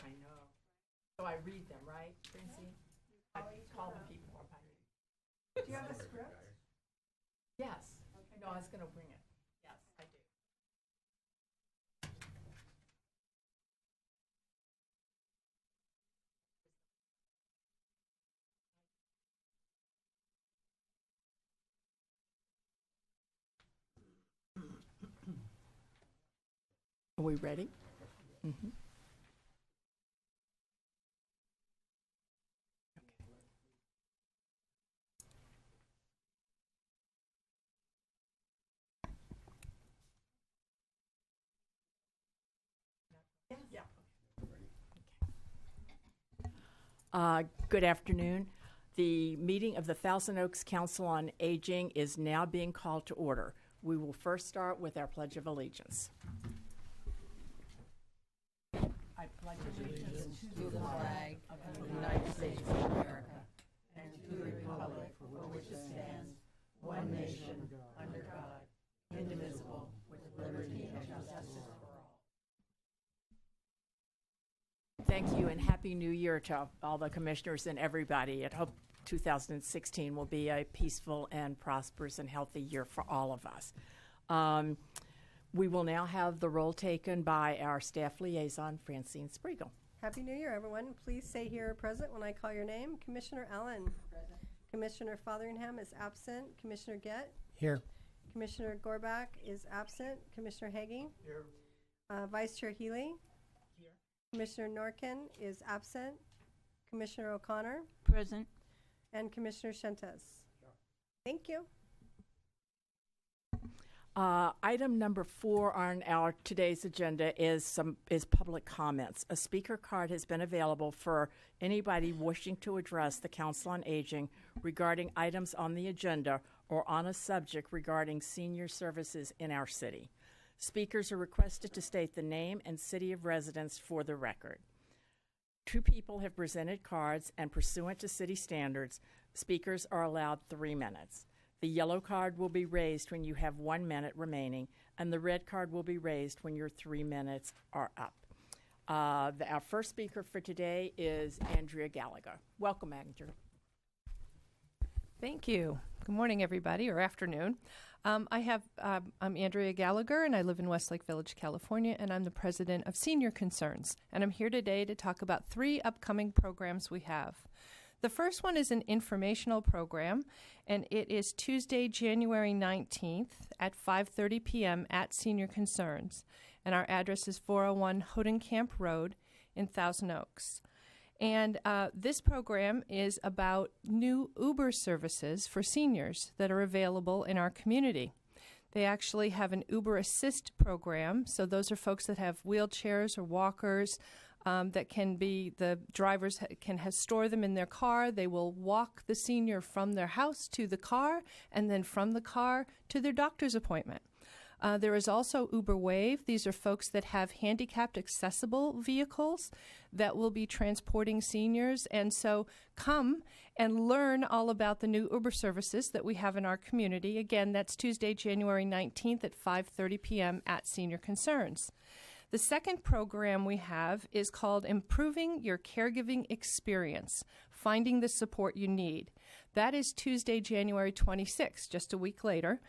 I know. So I read them, right, Tracy? I call the people up. Do you have a script? Yes. Okay, no, I was going to bring it. Yes, I do. Are we ready? Mm-hmm. Good afternoon. The meeting of the Thousand Oaks Council on Aging is now being called to order. We will first start with our Pledge of Allegiance. I pledge allegiance to the flag of the United States of America and to the republic for which it stands, one nation, under God, indivisible, with liberty and justice for all. Thank you, and Happy New Year to all the commissioners and everybody. I hope 2016 will be a peaceful and prosperous and healthy year for all of us. We will now have the roll taken by our staff liaison, Francine Spriegel. Happy New Year, everyone. Please say here present when I call your name. Commissioner Allen. Present. Commissioner Fotheringham is absent. Commissioner Gett. Here. Commissioner Gorbach is absent. Commissioner Hagee. Here. Vice Chair Healy. Here. Commissioner Norkin is absent. Commissioner O'Connor. Present. And Commissioner Shentes. Sure. Thank you. Item number 4 on our today's agenda is public comments. A speaker card has been available for anybody wishing to address the Council on Aging regarding items on the agenda or on a subject regarding senior services in our city. Speakers are requested to state the name and city of residence for the record. 2 people have presented cards, and pursuant to city standards, speakers are allowed 3 minutes. The yellow card will be raised when you have 1 minute remaining, and the red card will be raised when your 3 minutes are up. Our first speaker for today is Andrea Gallagher. Welcome, Andrea. Thank you. Good morning, everybody, or afternoon. I'm Andrea Gallagher, and I live in Westlake Village, California, and I'm the president of Senior Concerns. And I'm here today to talk about 3 upcoming programs we have. The first one is an informational program, and it is Tuesday, January 19th at 5:30 p.m. at Senior Concerns. And our address is 401 Hodenkamp Road in Thousand Oaks. And this program is about new Uber services for seniors that are available in our community. They actually have an Uber Assist program, so those are folks that have wheelchairs or walkers that can be, the drivers can store them in their car. They will walk the senior from their house to the car and then from the car to their doctor's appointment. There is also Uber Wave. These are folks that have handicapped accessible vehicles that will be transporting seniors. And so come and learn all about the new Uber services that we have in our community. Again, that's Tuesday, January 19th at 5:30 p.m. at Senior Concerns. The second program we have is called Improving Your Caregiving Experience, Finding the Support You Need. That is Tuesday, January 26th, just a week later,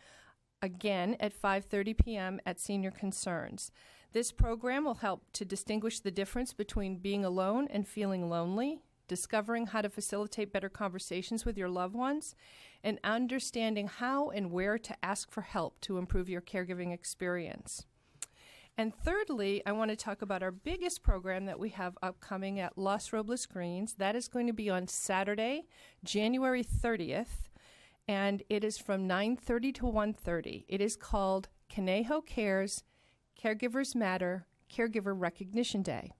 again at 5:30 p.m. at Senior Concerns. This program will help to distinguish the difference between being alone and feeling lonely, discovering how to facilitate better conversations with your loved ones, and understanding how and where to ask for help to improve your caregiving experience. And thirdly, I want to talk about our biggest program that we have upcoming at Los Robles Greens. That is going to be on Saturday, January 30th, and it is from 9:30 to 1:30. It is called Canejo Cares, Caregivers Matter, Caregiver Recognition Day.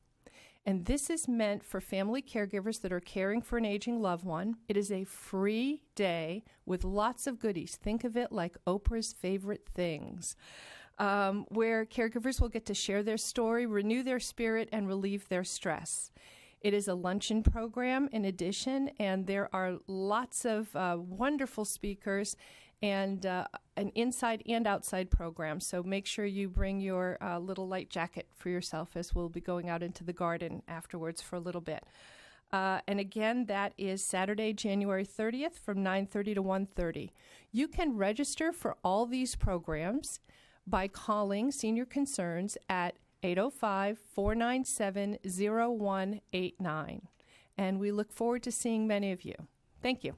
And this is meant for family caregivers that are caring for an aging loved one. It is a free day with lots of goodies. Think of it like Oprah's favorite things. Where caregivers will get to share their story, renew their spirit, and relieve their stress. It is a luncheon program in addition, and there are lots of wonderful speakers and an inside and outside program. So make sure you bring your little light jacket for yourself, as we'll be going out into the garden afterwards for a little bit. And again, that is Saturday, January 30th from 9:30 to 1:30. You can register for all these programs by calling Senior Concerns at 805-497-0189. And we look forward to seeing many of you. Thank you.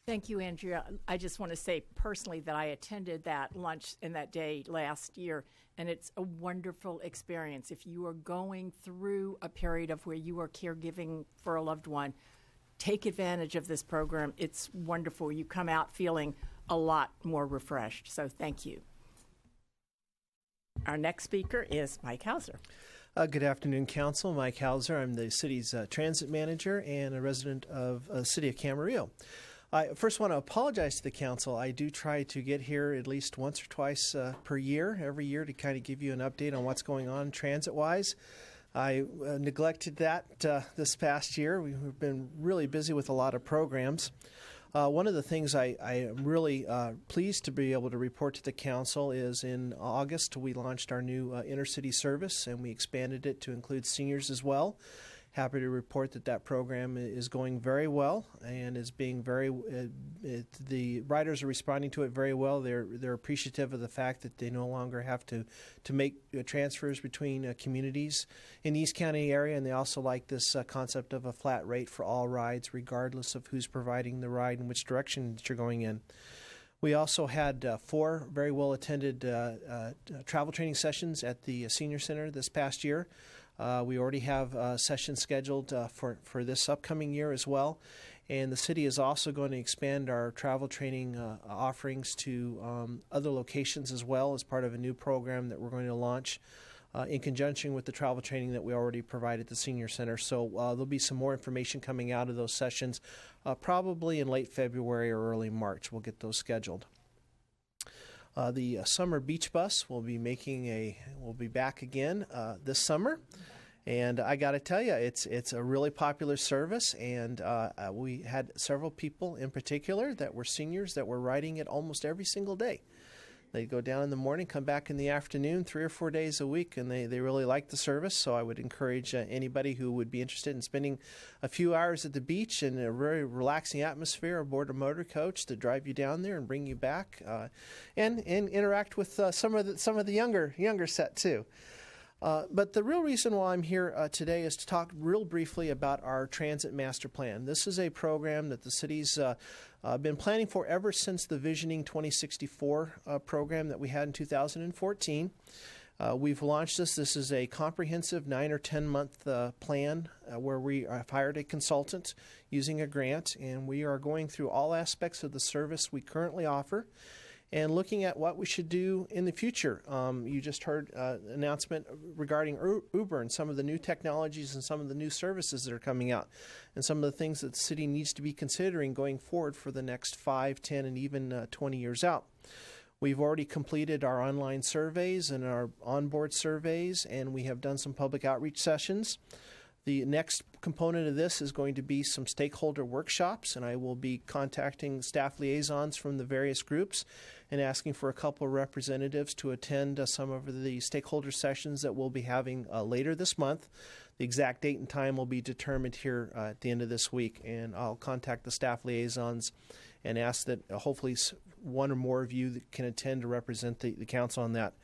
Thank you, Andrea. I just want to say personally that I attended that lunch and that day last year, and it's a wonderful experience. If you are going through a period of where you are caregiving for a loved one, take advantage of this program. It's wonderful. You come out feeling a lot more refreshed. So thank you. Our next speaker is Mike Hauser. Good afternoon, Council. Mike Hauser. I'm the city's transit manager and a resident of the city of Camarillo. I first want to apologize to the Council. I do try to get here at least once or twice per year, every year, to kind of give you an update on what's going on transit-wise. I neglected that this past year. We've been really busy with a lot of programs. One of the things I am really pleased to be able to report to the Council is in August we launched our new intercity service, and we expanded it to include seniors as well. Happy to report that that program is going very well and is being the riders are responding to it very well. They're appreciative of the fact that they no longer have to make transfers between communities in the East County area, and they also like this concept of a flat rate for all rides, regardless of who's providing the ride and which direction that you're going in. We also had 4 very well-attended travel training sessions at the Senior Center this past year. We already have sessions scheduled for this upcoming year as well. And the city is also going to expand our travel training offerings to other locations as well as part of a new program that we're going to launch in conjunction with the travel training that we already provide at the Senior Center. So there'll be some more information coming out of those sessions probably in late February or early March. We'll get those scheduled. The summer beach bus will be back again this summer, and I got to tell you, it's a really popular service, and we had several people in particular that were seniors that were riding it almost every single day. They'd go down in the morning, come back in the afternoon, 3 or 4 days a week, and they really like the service. So I would encourage anybody who would be interested in spending a few hours at the beach in a very relaxing atmosphere aboard a motor coach to drive you down there and bring you back, and interact with some of the younger set too. But the real reason why I'm here today is to talk real briefly about our Transit Master Plan. This is a program that the city's been planning for ever since the Visioning 2064 program that we had in 2014. We've launched this. This is a comprehensive 9 or 10 month plan where we have hired a consultant using a grant, and we are going through all aspects of the service we currently offer and looking at what we should do in the future. You just heard an announcement regarding Uber and some of the new technologies and some of the new services that are coming out and some of the things that the city needs to be considering going forward for the next 5, 10, and even 20 years out. We've already completed our online surveys and our onboard surveys, and we have done some public outreach sessions. The next component of this is going to be some stakeholder workshops, and I will be contacting staff liaisons from the various groups and asking for a couple of representatives to attend some of the stakeholder sessions that we'll be having later this month. The exact date and time will be determined here at the end of this week, and I'll contact the staff liaisons and ask that hopefully one or more of you that can attend to represent the council on that.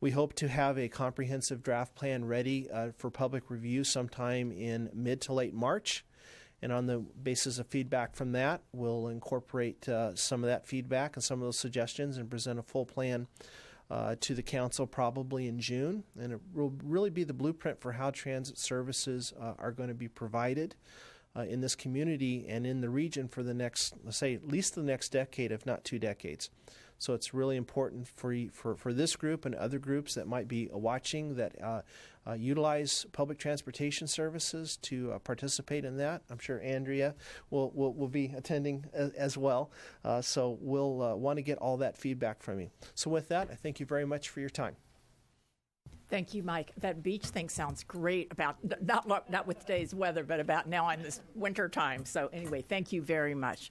We hope to have a comprehensive draft plan ready for public review sometime in mid to late March. And on the basis of feedback from that, we'll incorporate some of that feedback and some of those suggestions and present a full plan to the council probably in June. And it will really be the blueprint for how transit services are going to be provided in this community and in the region for the next, let's say, at least the next decade, if not 2 decades. So it's really important for this group and other groups that might be watching that utilize public transportation services to participate in that. I'm sure Andrea will be attending as well. So we'll want to get all that feedback from you. So with that, I thank you very much for your time. Thank you, Mike. That beach thing sounds great about, not with today's weather, but about now in this winter time. So anyway, thank you very much.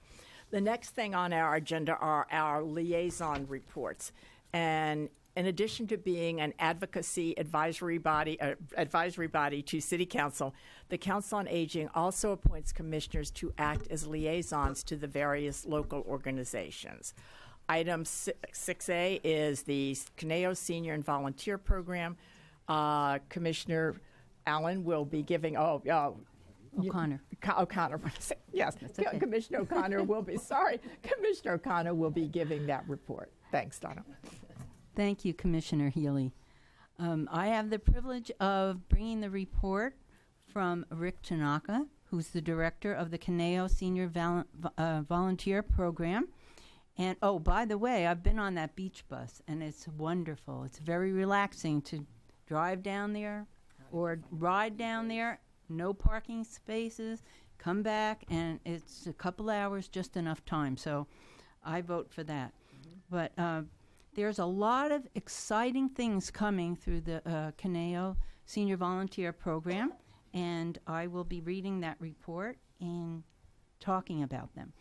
The next thing on our agenda are our liaison reports. And in addition to being an advocacy advisory body to City Council, the Council on Aging also appoints commissioners to act as liaisons to the various local organizations. Item 6A is the Canejo Senior and Volunteer Program. Commissioner Allen will be giving, O'Connor. O'Connor, yes. okay. Commissioner O'Connor will be, Commissioner O'Connor will be giving that report. Thanks, Donna. Thank you, Commissioner Healy. I have the privilege of bringing the report from Rick Tanaka, who's the director of the Canejo Senior Volunteer Program. And, oh, by the way, I've been on that beach bus, and it's wonderful. It's very relaxing to drive down there or ride down there, no parking spaces, come back, and it's a couple hours, just enough time. So I vote for that. But there's a lot of exciting things coming through the Canejo Senior Volunteer Program, and I will be reading that report and talking about them.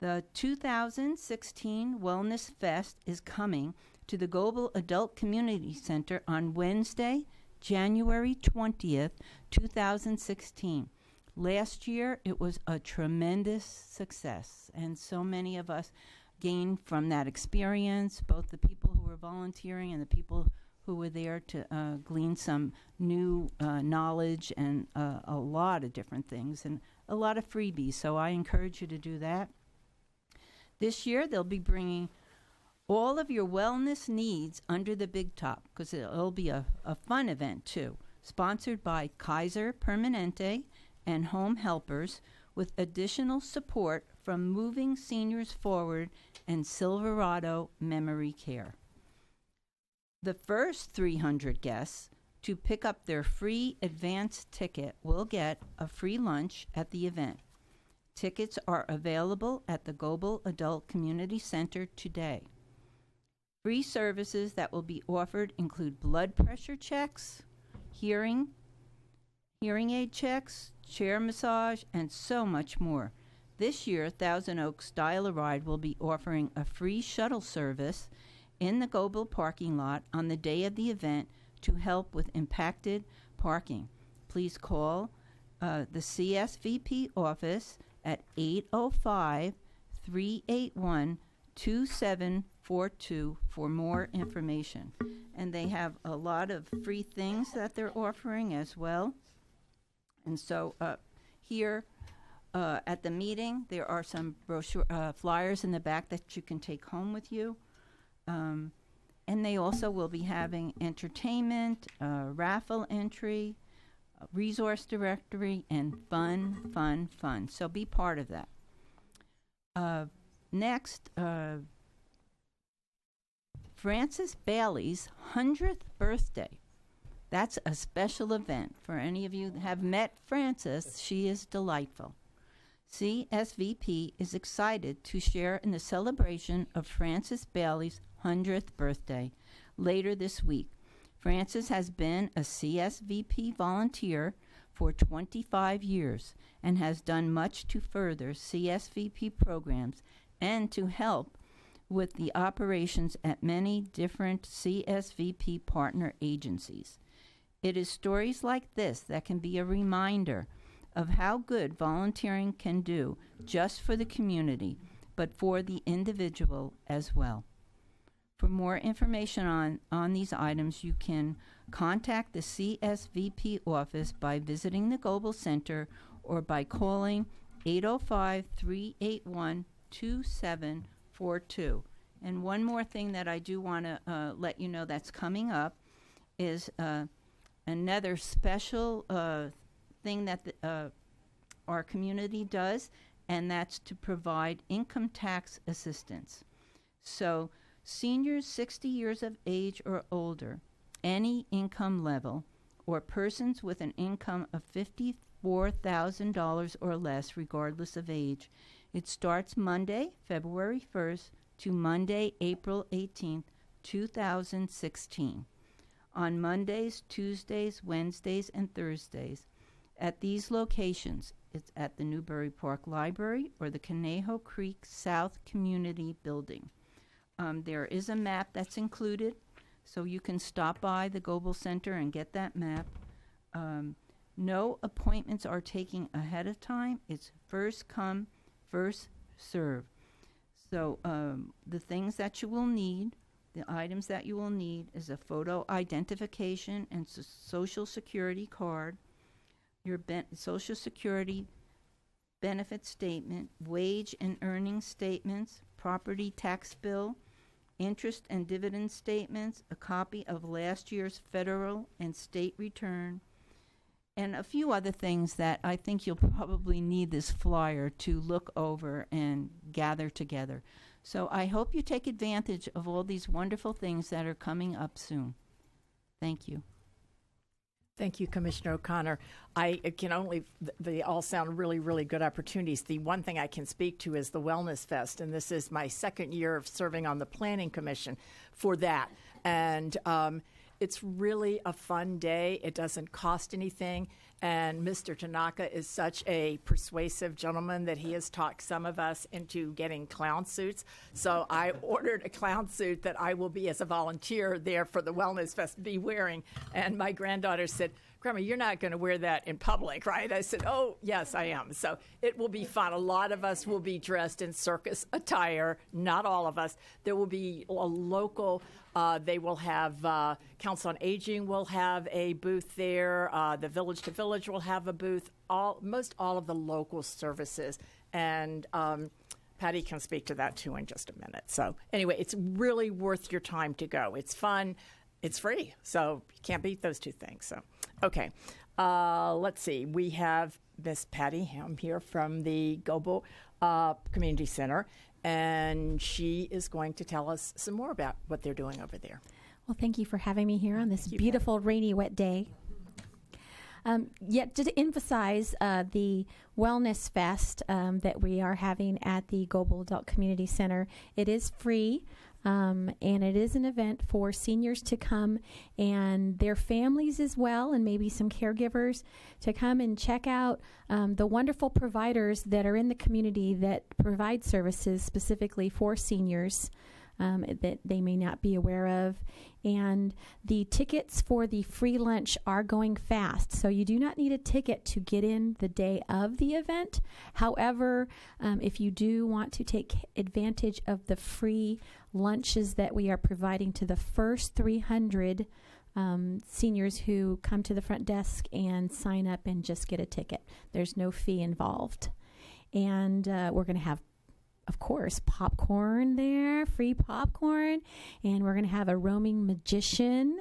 The 2016 Wellness Fest is coming to the Global Adult Community Center on Wednesday, January 20th, 2016. Last year, it was a tremendous success, and so many of us gained from that experience, both the people who were volunteering and the people who were there to glean some new knowledge and a lot of different things and a lot of freebies. So I encourage you to do that. This year, they'll be bringing all of your wellness needs under the big top, because it'll be a fun event, too, sponsored by Kaiser Permanente and Home Helpers, with additional support from Moving Seniors Forward and Silverado Memory Care. The first 300 guests to pick up their free advance ticket will get a free lunch at the event. Tickets are available at the Global Adult Community Center today. Free services that will be offered include blood pressure checks, hearing aid checks, chair massage, and so much more. This year, Thousand Oaks Style of Ride will be offering a free shuttle service in the Global parking lot on the day of the event to help with impacted parking. Please call the CSVP office at 805-381-2742 for more information. And they have a lot of free things that they're offering as well. And so here at the meeting, there are some brochure flyers in the back that you can take home with you. And they also will be having entertainment, raffle entry, resource directory, and fun. So be part of that. Next, Frances Bailey's 100th birthday. That's a special event. For any of you that have met Frances, she is delightful. CSVP is excited to share in the celebration of Frances Bailey's 100th birthday later this week. Frances has been a CSVP volunteer for 25 years and has done much to further CSVP programs and to help with the operations at many different CSVP partner agencies. It is stories like this that can be a reminder of how good volunteering can do just for the community, but for the individual as well. For more information on these items, you can contact the CSVP office by visiting the Global Center or by calling 805-381-2742. And one more thing that I do want to let you know that's coming up is another special thing that our community does, and that's to provide income tax assistance. So seniors 60 years of age or older, any income level, or persons with an income of $54,000 or less, regardless of age. It starts Monday, February 1st, to Monday, April 18th, 2016. On Mondays, Tuesdays, Wednesdays, and Thursdays, at these locations, It's at the Newbury Park Library or the Canejo Creek South Community Building. There is a map that's included, so you can stop by the Goebel Center and get that map. No appointments are taken ahead of time. It's first come, first serve. So the things that you will need, the items that you will need is a photo identification and social security card, your social security benefit statement, wage and earnings statements, property tax bill, interest and dividend statements, a copy of last year's federal and state return, and a few other things that I think you'll probably need this flyer to look over and gather together. So I hope you take advantage of all these wonderful things that are coming up soon. Thank you. Thank you, Commissioner O'Connor. I can only, they all sound really, really good opportunities. The one thing I can speak to is the Wellness Fest, and this is my second year of serving on the Planning Commission for that. And it's really a fun day. It doesn't cost anything. And Mr. Tanaka is such a persuasive gentleman that he has talked some of us into getting clown suits. So I ordered a clown suit that I will be, as a volunteer there for the Wellness Fest, be wearing. And my granddaughter said, Grandma, you're not going to wear that in public, right? I said, oh, yes, I am. So it will be fun. A lot of us will be dressed in circus attire, not all of us. There will be a local, they will have, Council on Aging will have a booth there. The Village to Village will have a booth. Most all of the local services. And Patty can speak to that, too, in just a minute. So anyway, it's really worth your time to go. It's fun. It's free, so you can't beat those two things. So, okay, let's see. We have Miss Patty Ham here from the Goebel Community Center, and she is going to tell us some more about what they're doing over there. Well, thank you for having me here on this beautiful, rainy, wet day. Yet to emphasize the Wellness Fest that we are having at the Goebel Adult Community Center, it is free. And it is an event for seniors to come and their families as well, and maybe some caregivers to come and check out the wonderful providers that are in the community that provide services specifically for seniors that they may not be aware of. And the tickets for the free lunch are going fast, so you do not need a ticket to get in the day of the event. However, if you do want to take advantage of the free lunches that we are providing to the first 300 seniors who come to the front desk and sign up and just get a ticket, there's no fee involved. And we're going to have, of course, popcorn there, free popcorn, and we're going to have a roaming magician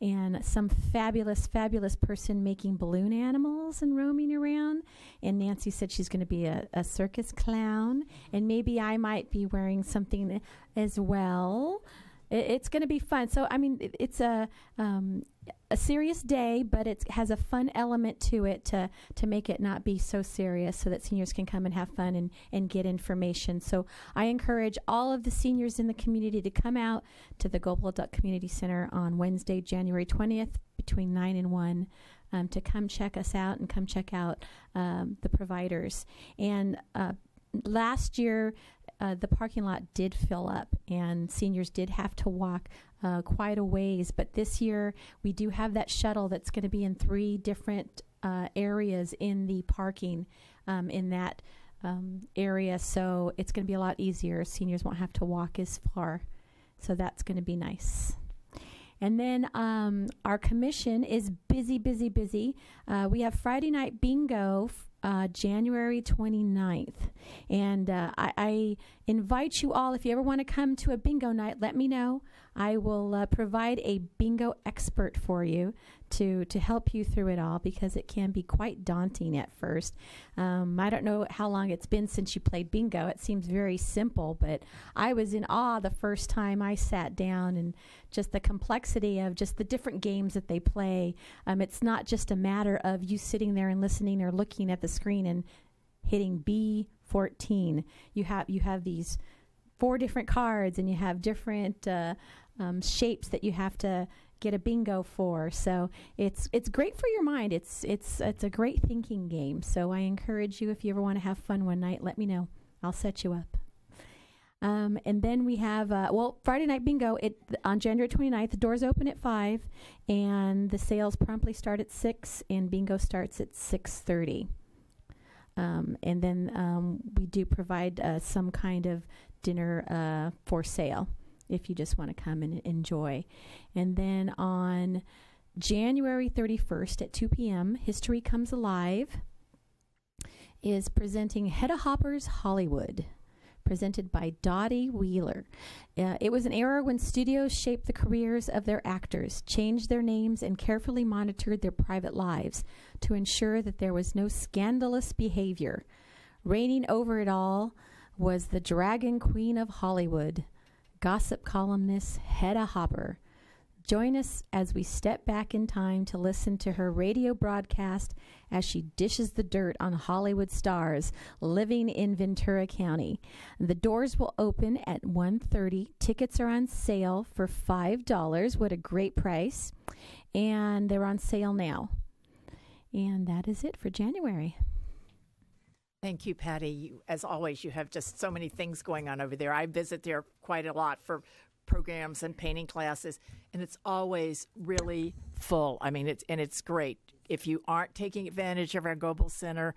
and some fabulous, fabulous person making balloon animals and roaming around. And Nancy said she's going to be a circus clown, and maybe I might be wearing something as well. It's going to be fun. So, I mean, it's a serious day, but it has a fun element to it to make it not be so serious, so that seniors can come and have fun and get information. So I encourage all of the seniors in the community to come out to the Goebel Adult Community Center on Wednesday, January 20th, between 9 and 1, to come check us out and come check out the providers. And last year, the parking lot did fill up, and seniors did have to walk quite a ways. But this year, we do have that shuttle that's going to be in 3 different areas in the parking in that area. So it's going to be a lot easier. Seniors won't have to walk as far. So that's going to be nice. And then our commission is busy, busy, busy. We have Friday night bingo January 29th. And I invite you all, if you ever want to come to a bingo night, let me know. I will provide a bingo expert for you to help you through it all, because it can be quite daunting at first. I don't know how long it's been since you played bingo. It seems very simple, but I was in awe the first time I sat down, and just the complexity of just the different games that they play. It's not just a matter of you sitting there and listening or looking at the screen and hitting B14. You have these 4 different cards, and you have different shapes that you have to get a bingo for. So it's great for your mind. It's a great thinking game. So I encourage you, if you ever want to have fun one night, let me know. I'll set you up. And then we have, Friday night bingo on January 29th. The doors open at 5, and the sales promptly start at 6, and bingo starts at 6:30. And then we do provide some kind of dinner for sale if you just want to come and enjoy. And then on January 31st at 2 p.m., History Comes Alive is presenting Hedda Hopper's Hollywood, presented by Dottie Wheeler. It was an era when studios shaped the careers of their actors, changed their names, and carefully monitored their private lives to ensure that there was no scandalous behavior. Reigning over it all was the Dragon Queen of Hollywood, gossip columnist Hedda Hopper. Join us as we step back in time to listen to her radio broadcast as she dishes the dirt on Hollywood stars living in Ventura County. The doors will open at 1:30. Tickets are on sale for $5. What a great price. And they're on sale now. And that is it for January. Thank you, Patty. As always, you have just so many things going on over there. I visit there quite a lot for programs and painting classes, and it's always really full. I mean, it's great. If you aren't taking advantage of our Global Center,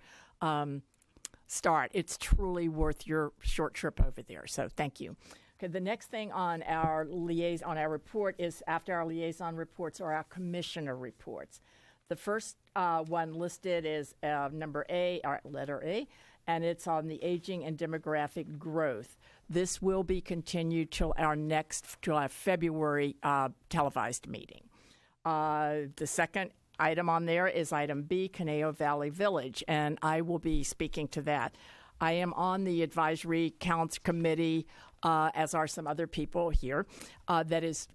start. It's truly worth your short trip over there. So thank you. Okay, the next thing on our report is, after our liaison reports, are our commissioner reports. The first one listed is number A, or letter A, and it's on the aging and demographic growth. This will be continued till our February televised meeting. The second item on there is item B, Canejo Valley Village, and I will be speaking to that. I am on the advisory council committee, as are some other people here, that is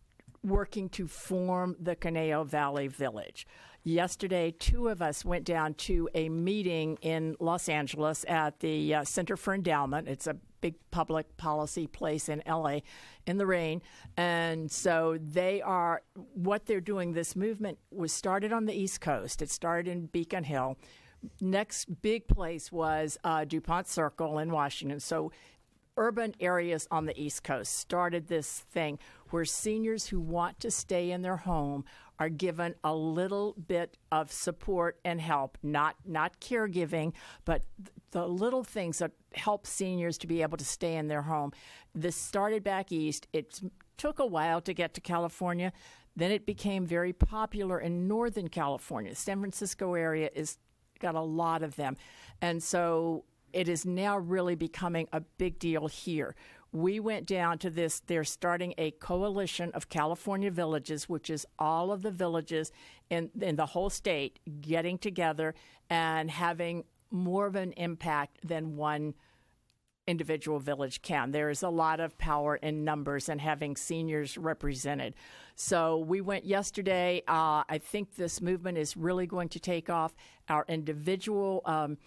working to form the Canejo Valley Village. Yesterday, 2 of us went down to a meeting in Los Angeles at the Center for Endowment. It's a big public policy place in L.A. in the rain. And so what they're doing, this movement was started on the East Coast. It started in Beacon Hill. Next big place was DuPont Circle in Washington. So urban areas on the East Coast started this thing where seniors who want to stay in their home are given a little bit of support and help, not caregiving, but the little things that help seniors to be able to stay in their home. This started back east. It took a while to get to California. Then it became very popular in Northern California. San Francisco area is got a lot of them. And so it is now really becoming a big deal here. We went down to this. They're starting a coalition of California villages, which is all of the villages in the whole state getting together and having more of an impact than one individual village can. There is a lot of power in numbers and having seniors represented. So we went yesterday. I think this movement is really going to take off. Our individual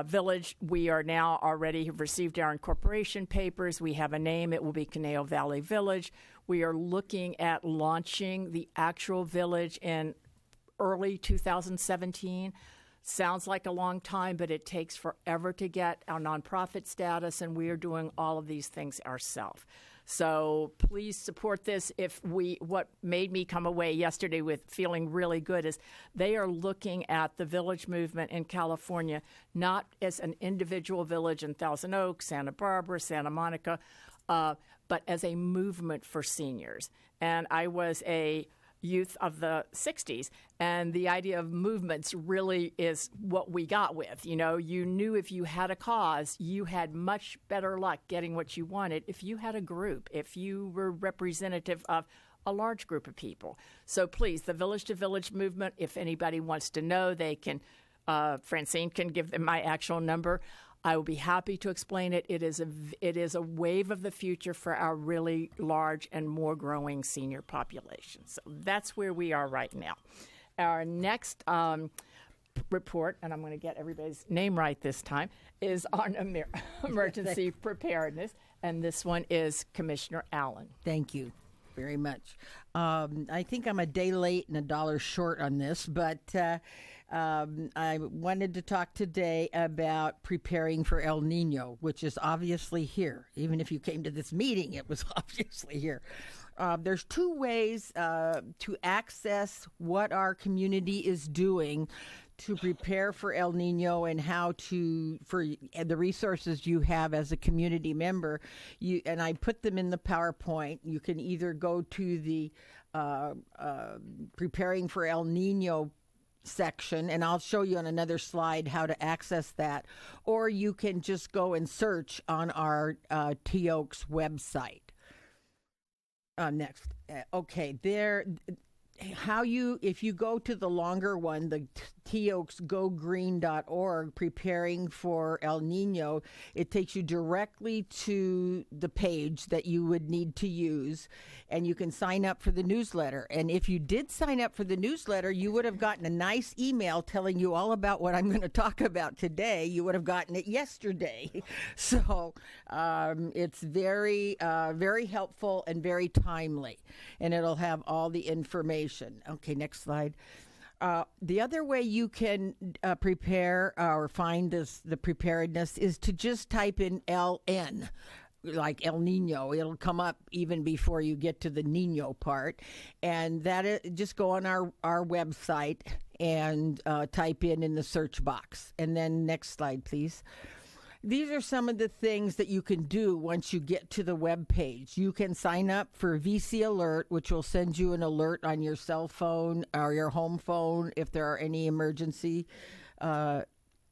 village, we are now already have received our incorporation papers. We have a name. It will be Canejo Valley Village. We are looking at launching the actual village in early 2017. Sounds like a long time, but it takes forever to get our nonprofit status, and we are doing all of these things ourselves. So please support this. What made me come away yesterday with feeling really good is they are looking at the village movement in California not as an individual village in Thousand Oaks, Santa Barbara, Santa Monica, but as a movement for seniors. And I was a youth of the 60s, and the idea of movements really is what we got with. You knew if you had a cause, you had much better luck getting what you wanted if you had a group, if you were representative of a large group of people. So please, the Village to Village movement, if anybody wants to know, they can, Francine can give them my actual number. I will be happy to explain it. It is a wave of the future for our really large and more growing senior population. So that's where we are right now. Our next report, and I'm going to get everybody's name right this time, is on emergency preparedness, and this one is Commissioner Allen. Thank you. very much. I think I'm a day late and $1 short on this, but I wanted to talk today about preparing for El Nino, which is obviously here. Even if you came to this meeting, it was obviously here. There's two ways to access what our community is doing to prepare for El Nino and how to, for the resources you have as a community member. And I put them in the PowerPoint. You can either go to the Preparing for El Nino section, and I'll show you on another slide how to access that, or you can just go and search on our TOKS website. Next. Okay, there. If you go to the longer one, the TOKSGoGreen.org, preparing for El Nino, it takes you directly to the page that you would need to use, and you can sign up for the newsletter. And if you did sign up for the newsletter, you would have gotten a nice email telling you all about what I'm going to talk about today. You would have gotten it yesterday. So it's very, very helpful and very timely, and it'll have all the information. Okay, next slide. The other way you can prepare or find the preparedness is to just type in LN, like El Nino. It'll come up even before you get to the Nino part. And just go on our website and type in the search box. And then next slide, please. These are some of the things that you can do once you get to the web page. You can sign up for VC Alert, which will send you an alert on your cell phone or your home phone if there are any emergency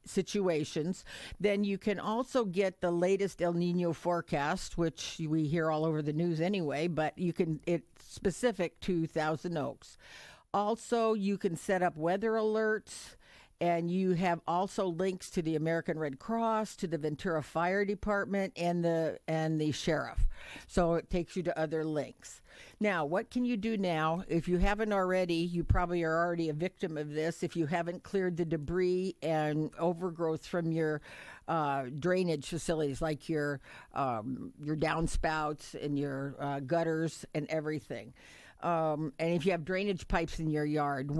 situations. Then you can also get the latest El Nino forecast, which we hear all over the news anyway, but it's specific to Thousand Oaks. Also, you can set up weather alerts. And you have also links to the American Red Cross, to the Ventura Fire Department, and the sheriff. So it takes you to other links. Now, what can you do now? If you haven't already, you probably are already a victim of this. If you haven't cleared the debris and overgrowth from your drainage facilities, like your downspouts and your gutters and everything. And if you have drainage pipes in your yard,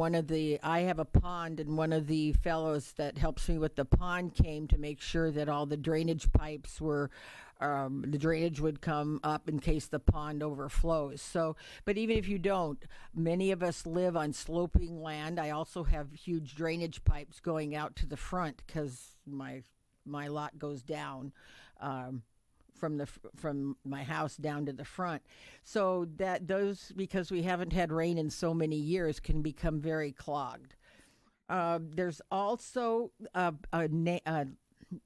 I have a pond, and one of the fellows that helps me with the pond came to make sure that all the drainage pipes were, the drainage would come up in case the pond overflows. So, but even if you don't, many of us live on sloping land. I also have huge drainage pipes going out to the front because my lot goes down. From my house down to the front, so that those, because we haven't had rain in so many years, can become very clogged. There's also a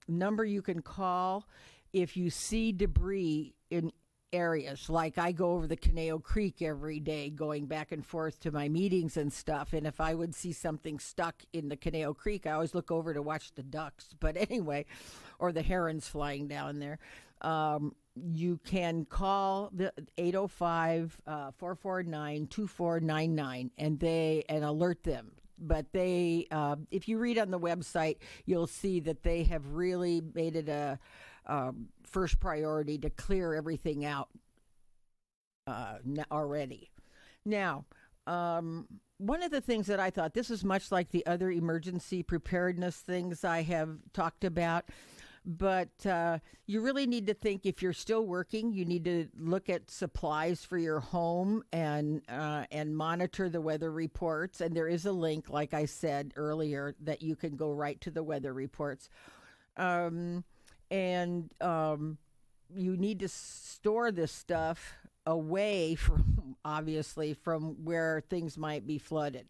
number you can call if you see debris in areas. Like I go over the Canejo Creek every day going back and forth to my meetings and stuff, and if I would see something stuck in the Canejo Creek, I always look over to watch the ducks, but anyway, or the herons flying down there. You can call the 805-449-2499 and alert them. But if you read on the website, you'll see that they have really made it a first priority to clear everything out already. Now, one of the things that I thought, this is much like the other emergency preparedness things I have talked about, but you really need to think, if you're still working, you need to look at supplies for your home and monitor the weather reports. And there is a link, like I said earlier, that you can go right to the weather reports. You need to store this stuff away from, obviously, from where things might be flooded.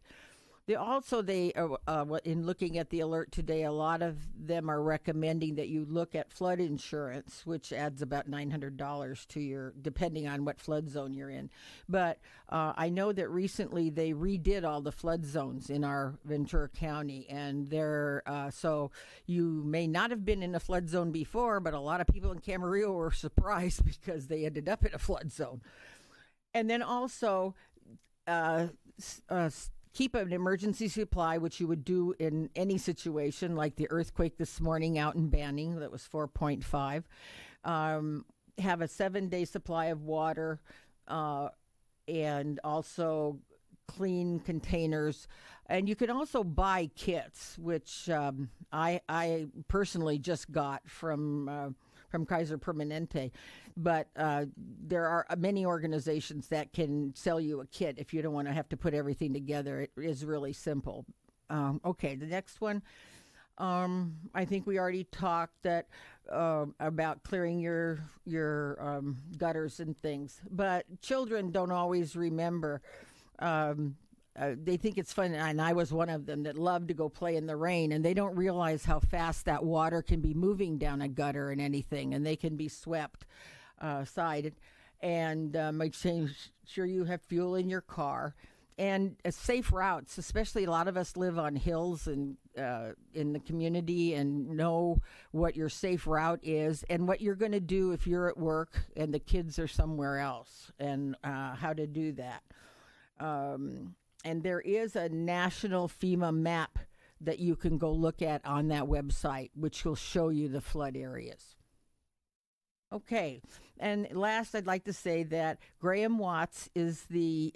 In looking at the alert today, a lot of them are recommending that you look at flood insurance, which adds about $900 to depending on what flood zone you're in. But I know that recently they redid all the flood zones in our Ventura County, and so you may not have been in a flood zone before, but a lot of people in Camarillo were surprised because they ended up in a flood zone. And then also, keep an emergency supply, which you would do in any situation, like the earthquake this morning out in Banning, that was 4.5. Have a 7-day supply of water, and also clean containers. And you can also buy kits, which I personally just got from Kaiser Permanente. But there are many organizations that can sell you a kit if you don't want to have to put everything together. It is really simple. Okay, the next one. I think we already talked about clearing your gutters and things, but children don't always remember. They think it's fun, and I was one of them that loved to go play in the rain, and they don't realize how fast that water can be moving down a gutter and anything, and they can be swept aside. And make sure you have fuel in your car. And safe routes, especially a lot of us live on hills and in the community and know what your safe route is and what you're going to do if you're at work and the kids are somewhere else, and how to do that. And there is a national FEMA map that you can go look at on that website, which will show you the flood areas. Okay, and last, I'd like to say that Graham Watts is the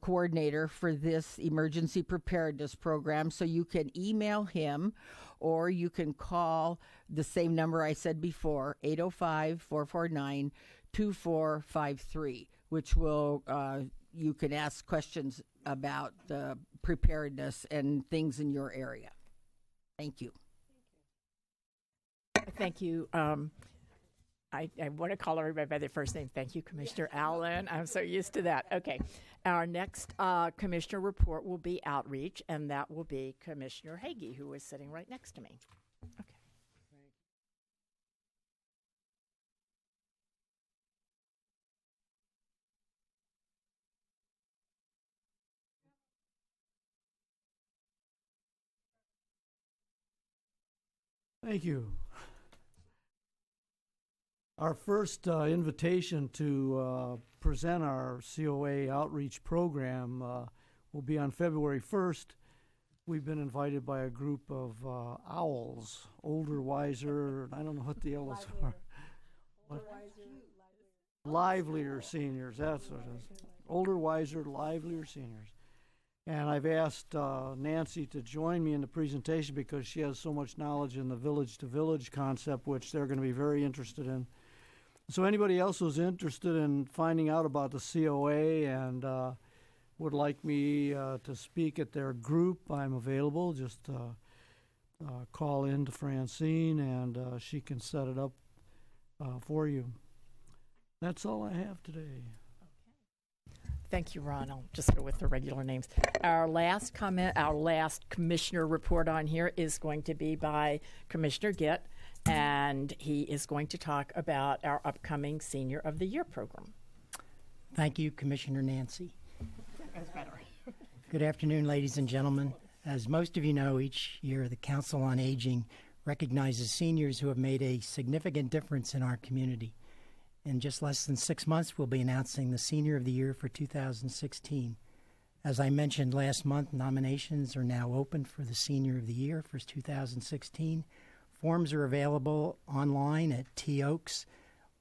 coordinator for this emergency preparedness program. So you can email him, or you can call the same number I said before, 805-449-2453, which will you can ask questions about the preparedness and things in your area. Thank you. Thank you. I want to call everybody by their first name. Thank you, Commissioner Allen. I'm so used to that. Okay. Our next commissioner report will be outreach, and that will be Commissioner Hagee, who is sitting right next to me. Okay. Thank you. Our first invitation to present our COA outreach program will be on February 1st. We've been invited by a group of owls, older, wiser, I don't know what the L's are. Livelier seniors, that's what it is. Older, wiser, livelier seniors. And I've asked Nancy to join me in the presentation because she has so much knowledge in the village-to-village concept, which they're going to be very interested in. So anybody else who's interested in finding out about the COA and would like me to speak at their group, I'm available. Just call in to Francine, and she can set it up for you. That's all I have today. Thank you, Ron. I'll just go with the regular names. Our last commissioner report on here is going to be by Commissioner Gitt, and he is going to talk about our upcoming Senior of the Year program. Thank you, Commissioner Nancy. That's better. Good afternoon, ladies and gentlemen. As most of you know, each year the Council on Aging recognizes seniors who have made a significant difference in our community. In just less than 6 months, we'll be announcing the Senior of the Year for 2016. As I mentioned last month, nominations are now open for the Senior of the Year for 2016. Forms are available online at TOAK's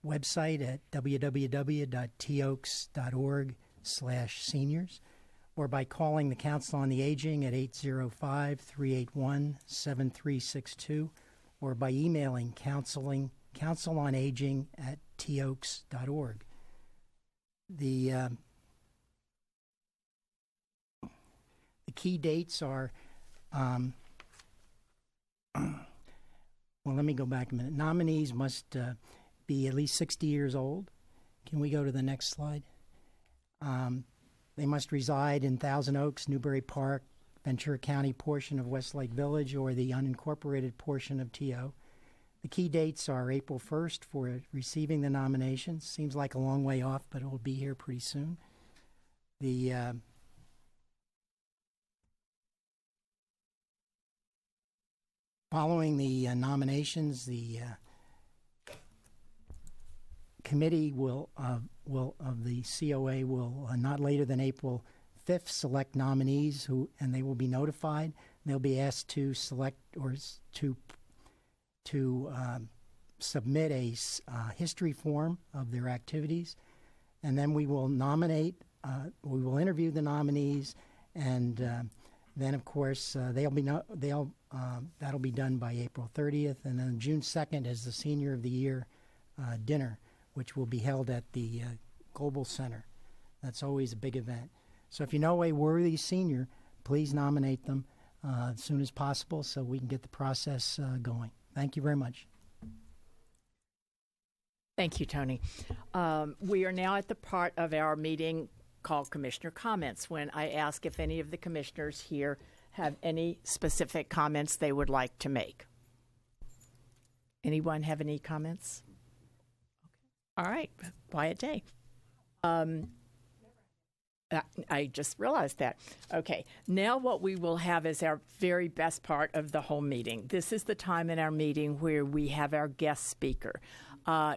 website at www.toaks.org/seniors, or by calling the Council on the Aging at 805-381-7362, or by emailing councilonaging@toaks.org. The key dates are, well, let me go back a minute. Nominees must be at least 60 years old. Can we go to the next slide? They must reside in Thousand Oaks, Newbury Park, Ventura County portion of Westlake Village, or the unincorporated portion of TO. The key dates are April 1st for receiving the nominations. Seems like a long way off, but it will be here pretty soon. Following the nominations, the committee of the COA will not later than April 5th select nominees and they will be notified. They'll be asked to select or to submit a history form of their activities. and then we will nominate. We will interview the nominees, and then, of course, that'll be done by April 30th, and then June 2nd is the Senior of the Year dinner, which will be held at the Global Center. That's always a big event. So if you know a worthy senior, please nominate them as soon as possible so we can get the process going. Thank you very much. Thank you, Tony. We are now at the part of our meeting called Commissioner Comments, when I ask if any of the commissioners here have any specific comments they would like to make. Anyone have any comments? All right, quiet day. I just realized that. Okay, now what we will have is our very best part of the whole meeting. This is the time in our meeting where we have our guest speaker.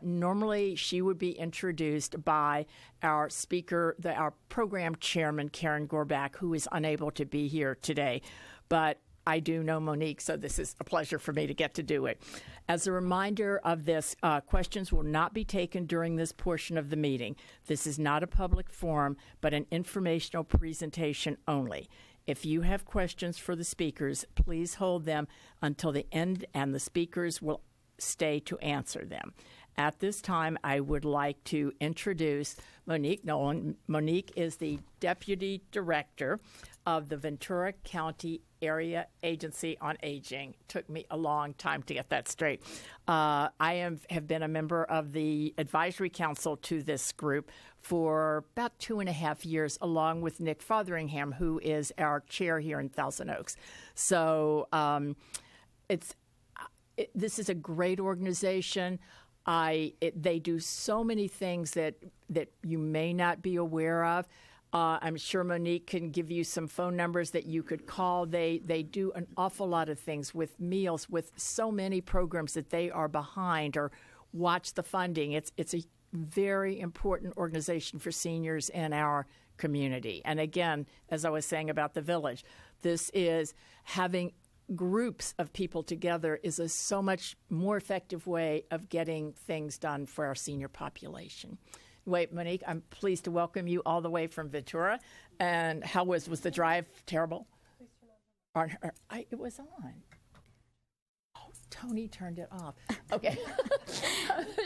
Normally, she would be introduced by our speaker, our program chairman, Karen Gorbach, who is unable to be here today. But I do know Monique, so this is a pleasure for me to get to do it. As a reminder of this, questions will not be taken during this portion of the meeting. This is not a public forum, but an informational presentation only. If you have questions for the speakers, please hold them until the end, and the speakers will stay to answer them. At this time, I would like to introduce Monique Nolan. Monique is the Deputy Director of the Ventura County Area Agency on Aging. Took me a long time to get that straight. I have been a member of the advisory council to this group for about 2.5 years, along with Nick Fotheringham, who is our chair here in Thousand Oaks. So this is a great organization. They do so many things that you may not be aware of. I'm sure Monique can give you some phone numbers that you could call. They do an awful lot of things with meals, with so many programs that they are behind or watch the funding. It's a very important organization for seniors in our community. And again, as I was saying about the village, this is having groups of people together is a so much more effective way of getting things done for our senior population. Wait, Monique, I'm pleased to welcome you all the way from Ventura. And how was the drive? Terrible? It was on. Oh, Tony turned it off. Okay.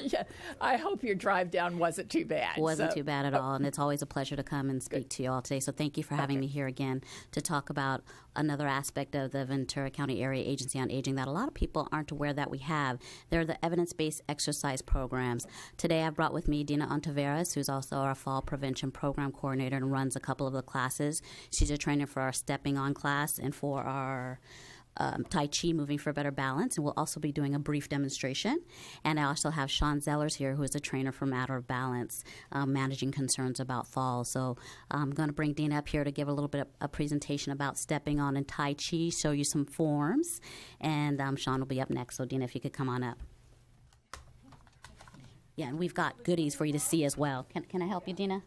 Yeah, I hope your drive down wasn't too bad. Wasn't too bad at all, and it's always a pleasure to come and speak to you all today. So thank you for having me here again to talk about another aspect of the Ventura County Area Agency on Aging that a lot of people aren't aware that we have. They're the evidence-based exercise programs. Today I've brought with me Dina Ontiveros, who's also our Fall Prevention Program Coordinator and runs a couple of the classes. She's a trainer for our Stepping On class and for our Tai Chi, Moving for Better Balance, and we'll also be doing a brief demonstration. And I also have Sean Zellers here, who is a trainer for Matter of Balance, managing concerns about falls. So I'm going to bring Dina up here to give a little bit of a presentation about Stepping On and Tai Chi, show you some forms, and Sean will be up next. So Dina, if you could come on up. Yeah, and we've got goodies for you to see as well. Can I help you, Dina?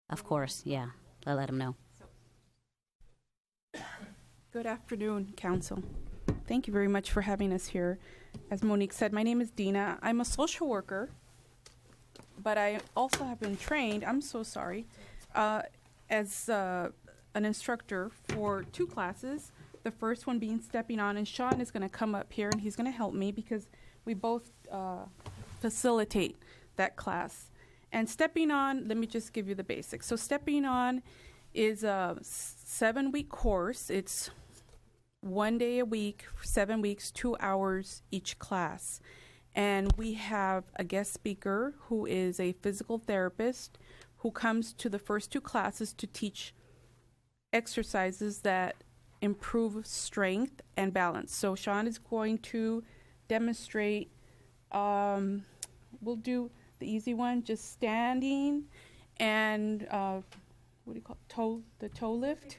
Of course, yeah. I'll let him know. Good afternoon, Council. Thank you very much for having us here. As Monique said, my name is Dina. I'm a social worker, but I also have been trained, I'm so sorry, as an instructor for 2 classes. The first one being Stepping On, and Sean is going to come up here and he's going to help me because we both facilitate that class. And Stepping On, let me just give you the basics. So Stepping On is a 7-week course. It's 1 day a week, 7 weeks, 2 hours each class. And we have a guest speaker who is a physical therapist who comes to the first 2 classes to teach exercises that improve strength and balance. So Sean is going to demonstrate, we'll do the easy one, just standing and what do you call it? The toe lift.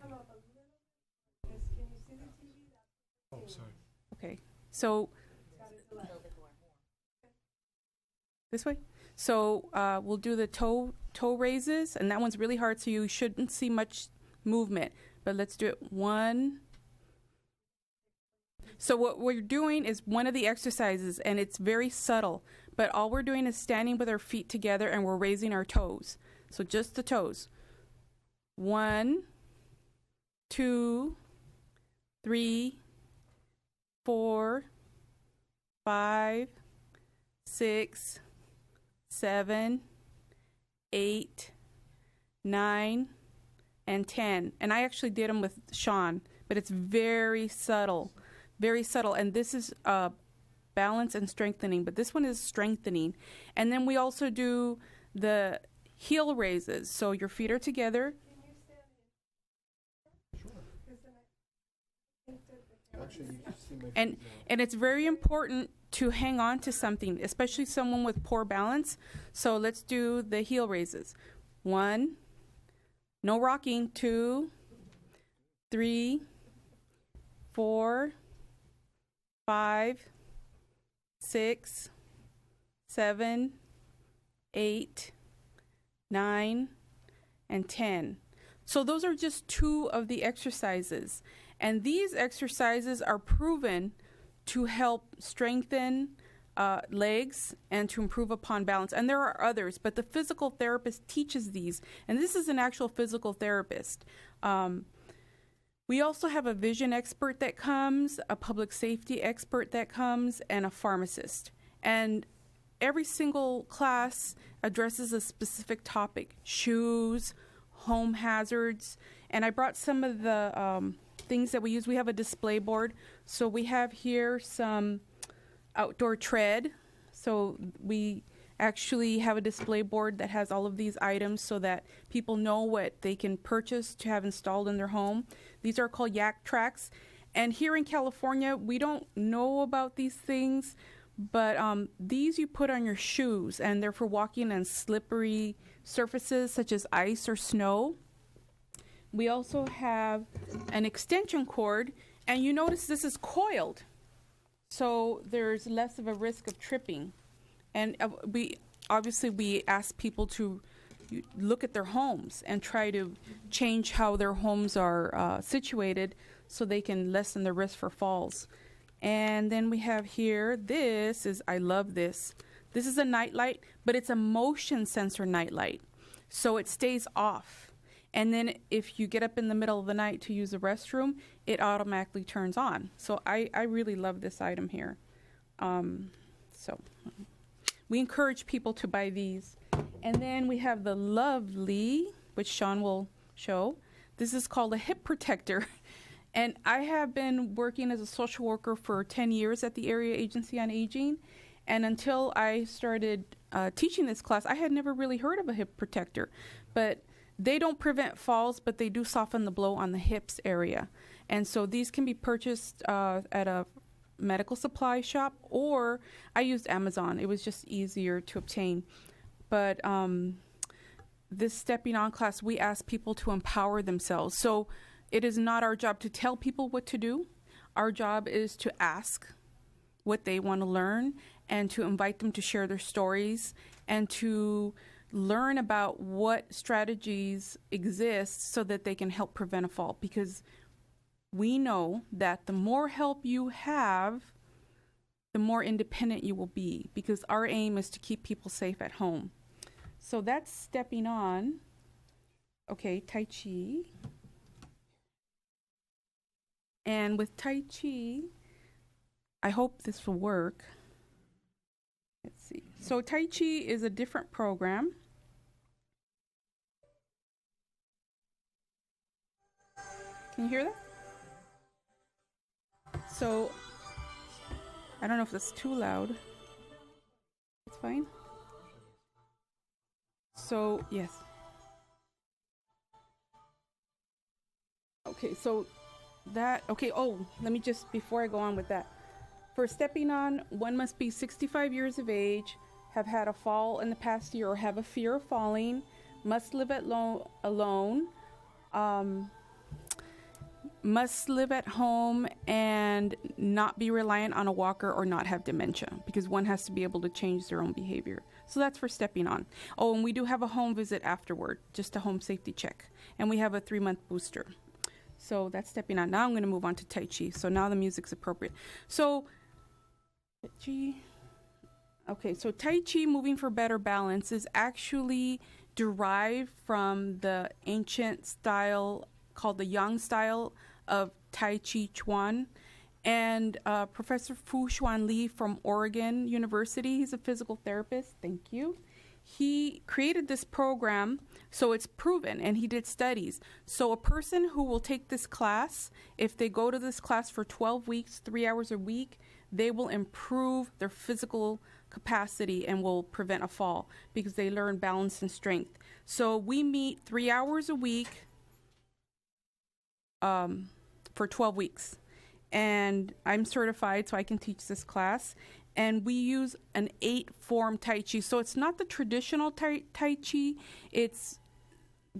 Oh, sorry. Okay, so this way. So we'll do the toe raises, and that one's really hard, so you shouldn't see much movement. But let's do it. 1, So what we're doing is one of the exercises, and it's very subtle, but all we're doing is standing with our feet together and we're raising our toes. So just the toes. 1, 2, 3, 4, 5, 6, 7, 8, 9, and 10. And I actually did them with Sean, but it's very subtle, very subtle. And this is balance and strengthening, but this one is strengthening. And then we also do the heel raises. So your feet are together. And it's very important to hang on to something, especially someone with poor balance. So let's do the heel raises. 1, no rocking. 2, 3, 4, 5, 6, 7, 8, 9, and 10. So those are just 2 of the exercises. And these exercises are proven to help strengthen legs and to improve upon balance. And there are others, but the physical therapist teaches these. And this is an actual physical therapist. We also have a vision expert that comes, a public safety expert that comes, and a pharmacist. And every single class addresses a specific topic: shoes, home hazards. And I brought some of the things that we use. We have a display board. So we have here some outdoor tread. So we actually have a display board that has all of these items so that people know what they can purchase to have installed in their home. These are called yak tracks. And here in California, we don't know about these things, but these you put on your shoes, and they're for walking on slippery surfaces such as ice or snow. We also have an extension cord, and you notice this is coiled, so there's less of a risk of tripping. And we ask people to look at their homes and try to change how their homes are situated so they can lessen the risk for falls. And then we have here, I love this. This is a nightlight, but it's a motion sensor nightlight, so it stays off. And then if you get up in the middle of the night to use the restroom, it automatically turns on. So I really love this item here. So we encourage people to buy these. And then we have the lovely, which Sean will show. This is called a hip protector. And I have been working as a social worker for 10 years at the Area Agency on Aging. And until I started teaching this class, I had never really heard of a hip protector. But they don't prevent falls, but they do soften the blow on the hips area. And so these can be purchased at a medical supply shop, or I used Amazon. It was just easier to obtain. But this stepping on class, we ask people to empower themselves. So it is not our job to tell people what to do. Our job is to ask what they want to learn and to invite them to share their stories and to learn about what strategies exist so that they can help prevent a fall. Because we know that the more help you have, the more independent you will be, because our aim is to keep people safe at home. So that's stepping on. Okay, Tai Chi. And with Tai Chi, I hope this will work. Let's see. So Tai Chi is a different program. Can you hear that? So, I don't know if that's too loud. It's fine. So, yes. Okay, so let me just, before I go on with that. For stepping on, one must be 65 years of age, have had a fall in the past year, or have a fear of falling, must live alone, must live at home and not be reliant on a walker or not have dementia, because one has to be able to change their own behavior. So that's for stepping on. Oh, and we do have a home visit afterward, just a home safety check. And we have a 3-month booster. So that's stepping on. Now I'm going to move on to Tai Chi. So now the music's appropriate. So Tai Chi. Okay, so Tai Chi, moving for better balance, is actually derived from the ancient style called the Yang style of Tai Chi Chuan. And Professor Fu Xuan Li from Oregon University, he's a physical therapist, thank you. He created this program, so it's proven, and he did studies. So a person who will take this class, if they go to this class for 12 weeks, 3 hours a week, they will improve their physical capacity and will prevent a fall because they learn balance and strength. So we meet 3 hours a week for 12 weeks. And I'm certified, so I can teach this class. And we use an 8-form Tai Chi. So it's not the traditional Tai Chi. It's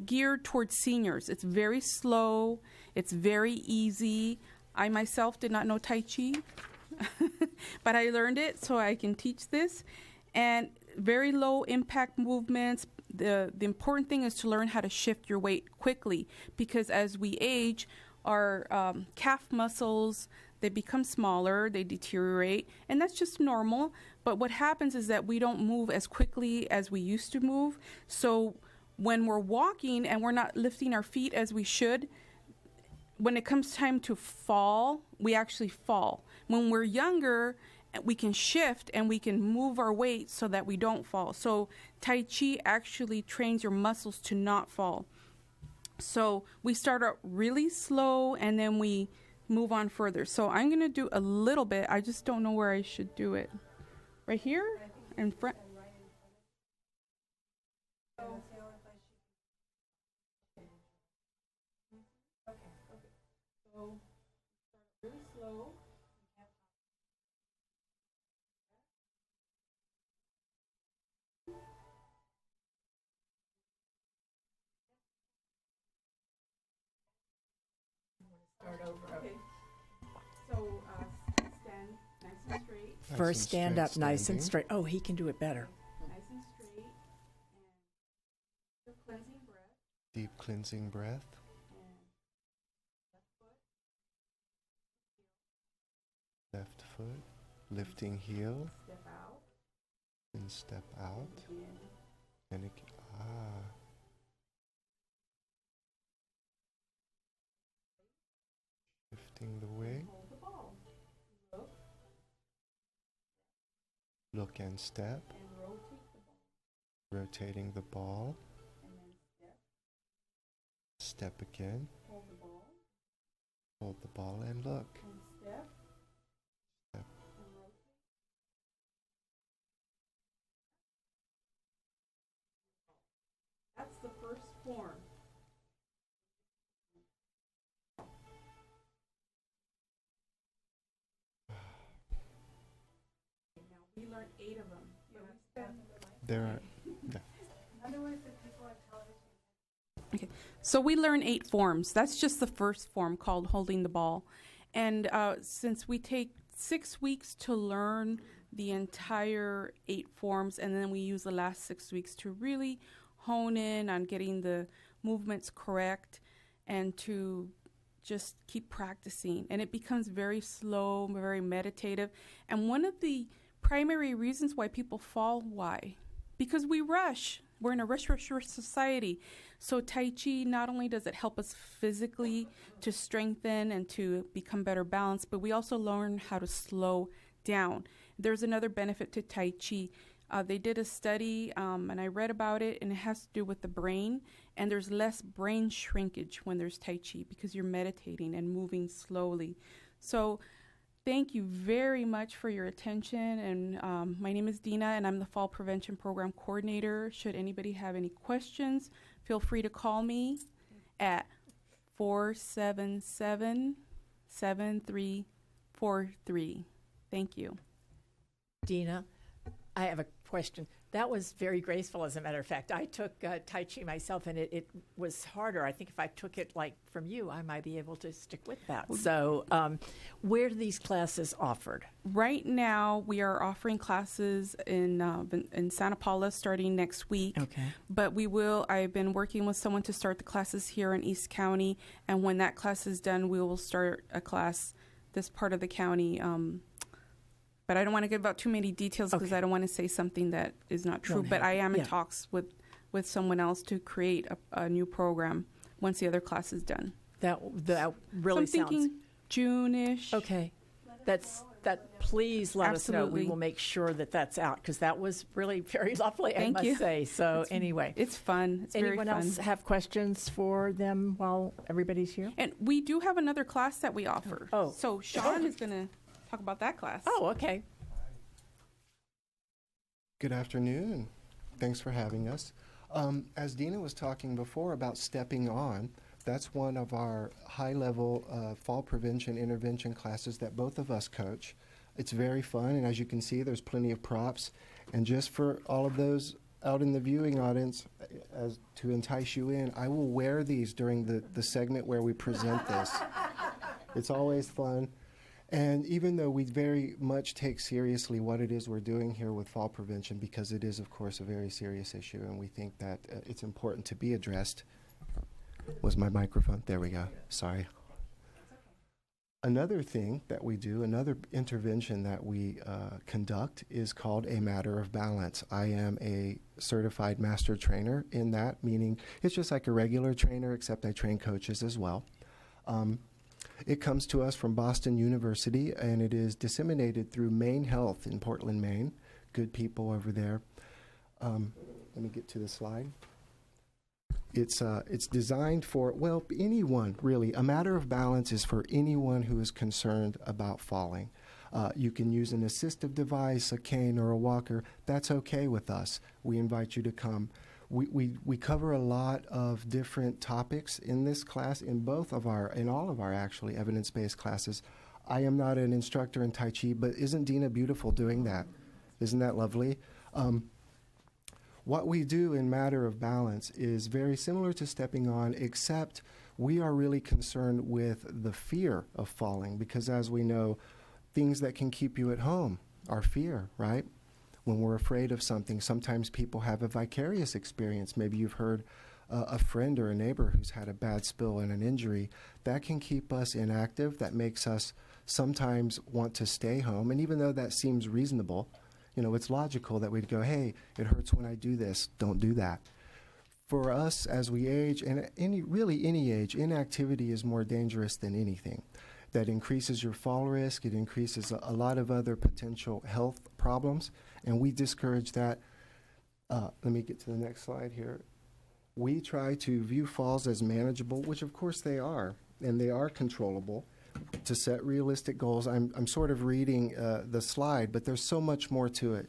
geared towards seniors. It's very slow. It's very easy. I myself did not know Tai Chi, but I learned it so I can teach this. And very low impact movements. The important thing is to learn how to shift your weight quickly, because as we age, our calf muscles, they become smaller, they deteriorate, and that's just normal. But what happens is that we don't move as quickly as we used to move. So when we're walking and we're not lifting our feet as we should, when it comes time to fall, we actually fall. When we're younger, we can shift and we can move our weight so that we don't fall. So Tai Chi actually trains your muscles to not fall. So we start out really slow and then we move on further. So I'm going to do a little bit. I just don't know where I should do it. Right here in front. So really slow. Start over. Okay. So stand nice and straight. First, stand up nice and straight. Oh, he can do it better. Nice and straight. And cleansing breath. Deep cleansing breath. Left foot, lifting heel. Step out. And step out. And it, shifting the weight. Hold the ball. Look. Look and step. And rotate the ball. Rotating the ball. And then step. Step again. Hold the ball. Hold the ball and look. And step. Step. And rotate. That's the first form. Now we learned 8 of them. There are. Yeah. Okay, so we learn 8 forms. That's just the first form called holding the ball. And since we take 6 weeks to learn the entire 8 forms, and then we use the last 6 weeks to really hone in on getting the movements correct and to just keep practicing. And it becomes very slow, very meditative. And one of the primary reasons why people fall, why? Because we rush. We're in a rush society. So Tai Chi, not only does it help us physically to strengthen and to become better balanced, but we also learn how to slow down. There's another benefit to Tai Chi. They did a study, and I read about it, and it has to do with the brain. And there's less brain shrinkage when there's Tai Chi because you're meditating and moving slowly. So thank you very much for your attention. And my name is Dina, and I'm the Fall Prevention Program Coordinator. Should anybody have any questions, feel free to call me at 477-7343. Thank you. Dina, I have a question. That was very graceful, as a matter of fact. I took Tai Chi myself, and it was harder. I think if I took it like from you, I might be able to stick with that. So, where are these classes offered? Right now, we are offering classes in Santa Paula starting next week. Okay. But I've been working with someone to start the classes here in East County, and when that class is done, we will start a class this part of the county. But I don't want to give out too many details because I don't want to say something that is not true. But I am in talks with someone else to create a new program once the other class is done. That really so I'm thinking June-ish. Okay. Please let us know. Absolutely. We will make sure that that's out, because that was really very lovely, Thank I you. must say. So anyway. It's fun. It's very Anyone fun. else have questions for them while everybody's here? And we do have another class that we offer. Oh. So Sean is going to talk about that class. Oh, okay. Good afternoon. Thanks for having us. As Dina was talking before about stepping on, that's one of our high-level fall prevention intervention classes that both of us coach. It's very fun, and as you can see, there's plenty of props. And just for all of those out in the viewing audience, as to entice you in, I will wear these during the segment where we present this. It's always fun. And even though we very much take seriously what it is we're doing here with fall prevention, because it is, of course, a very serious issue, and we think that it's important to be addressed. Was my microphone? There we go. Sorry. Another thing that we do, another intervention that we conduct is called a matter of balance. I am a certified master trainer in that, meaning it's just like a regular trainer, except I train coaches as well. It comes to us from Boston University, and it is disseminated through Maine Health in Portland, Maine. Good people over there. Let me get to the slide. It's designed for, well, anyone, really. A matter of balance is for anyone who is concerned about falling. You can use an assistive device, a cane, or a walker. That's okay with us. We invite you to come. We cover a lot of different topics in this class, in all of our actually evidence-based classes. I am not an instructor in Tai Chi, but isn't Dina beautiful doing that? Isn't that lovely? What we do in matter of balance is very similar to stepping on, except we are really concerned with the fear of falling, because as we know, things that can keep you at home are fear, right? When we're afraid of something, sometimes people have a vicarious experience. Maybe you've heard a friend or a neighbor who's had a bad spill and an injury. That can keep us inactive. That makes us sometimes want to stay home. And even though that seems reasonable, it's logical that we'd go, hey, it hurts when I do this. Don't do that. For us, as we age, and any age, inactivity is more dangerous than anything. That increases your fall risk. It increases a lot of other potential health problems, and we discourage that. Let me get to the next slide here. We try to view falls as manageable, which of course they are, and they are controllable, to set realistic goals. I'm sort of reading the slide, but there's so much more to it.